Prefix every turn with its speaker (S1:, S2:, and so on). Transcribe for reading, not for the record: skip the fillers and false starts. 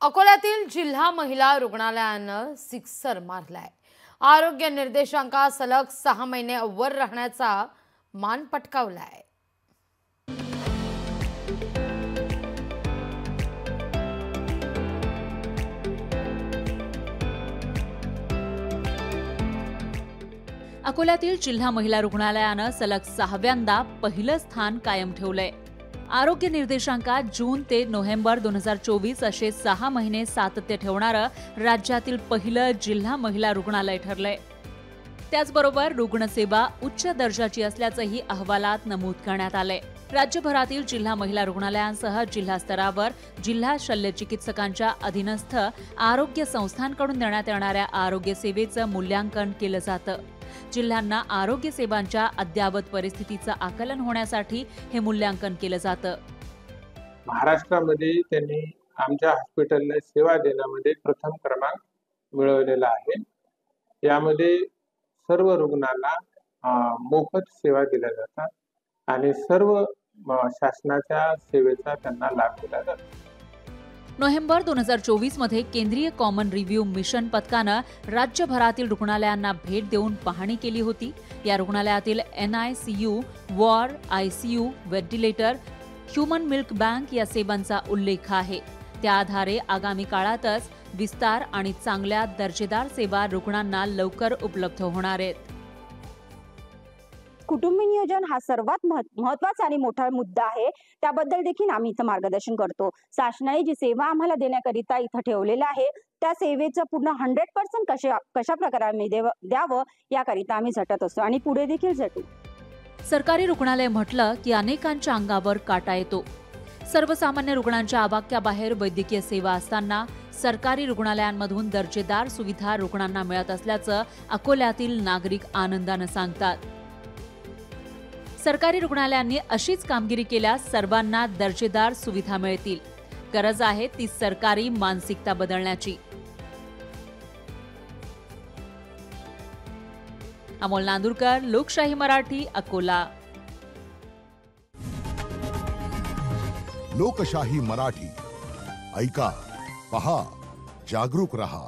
S1: अकोल्यातील जिल्हा महिला रुग्णालयानं सिक्सर मारलाय। आरोग्य निर्देशांकात सलग 6 महिने वर राहण्याचा मान पटकावलाय।
S2: अकोल्यातील जिल्हा महिला रुग्णालयानं सलग 6व्यांदा पहिलं स्थान कायम ठेवलंय। आरोग्य निर्देशांकात जून ते नोव्हेंबर 2024 असे 6 महिने सातत्य ठेवणारं राज्यातील पहिलं जिल्हा महिला रुग्णालय ठरलंय। त्याचबरोबर रुग्णसेवा उच्च दर्जाची असल्याचंही अहवालात नमूद करण्यात आलंय। राज्यभरातील जिल्हा महिला रुग्णालयांसह जिल्हा स्तरावर जिल्हा शल्यचिकित्सकांच्या अधीनस्थ आरोग्य संस्थांकडून देण्यात येणाऱ्या आरोग्य सेवेचं मूल्यांकन केलं जातं। जिल्ह्यांना आरोग्य सेवांच्या अद्ययावत परिस्थितीचं आकलन होण्यासाठी हे मूल्यांकन केलं जातं।
S3: महाराष्ट्रामध्ये त्यांनी आमच्या हॉस्पिटलला सेवा देण्यामध्ये प्रथम क्रमांक मिळवलेला आहे। यामध्ये सर्व रुग्णांना मोफत सेवा दिल्या जातात आणि सर्व शासनाच्या सेवेचा त्यांना लाभ दिला जातो।
S2: नोव्हेंबर 2024 मध्ये केंद्रीय कॉमन रिव्ह्यू मिशन पथकानं राज्यभरातील रुग्णालयांना भेट देऊन पाहणी केली होती। या रुग्णालयातील NICU, ward, ICU, ventilator, human milk bank या सेवांचा उल्लेख आहे। त्या आधारे आगामी काळातच विस्तार आणि चांगल्या दर्जेदार सेवा रुग्णांना लवकर उपलब्ध होणार आहेत।
S4: कुटुंब नियोजन हा सर्वात महत्त्वाचा आणि मोठा मुद्दा आहे। त्याबद्दल देखील आम्ही इथं मार्गदर्शन करतो। शासनाने जी सेवा आम्हाला देण्याकरिता इथं ठेवलेलं आहे त्या सेवेचं पूर्ण 100% कशा प्रकारे द्यावं याकरिता आम्ही झटत असतो आणि पुढे देखील झटू।
S2: सरकारी रुग्णालय म्हटलं की अनेकांच्या अंगावर काटा येतो। सर्वसामान्य रुग्णांच्या आवाक्याबाहेर वैद्यकीय सेवा असताना सरकारी रुग्णालयांमधून दर्जेदार सुविधा रुग्णांना मिळत असल्याचं अकोल्यातील नागरिक आनंदानं सांगतात। सरकारी रुग्णालयांनी अशीच कामगिरी केल्यास सर्वांना दर्जेदार सुविधा मिळतील। गरज आहे ती सरकारी मानसिकता बदलण्याची। अमोल नांदुरकर, लोकशाही मराठी, अकोला।
S5: लोकशाही मराठी ऐका, पहा, जागरूक रहा।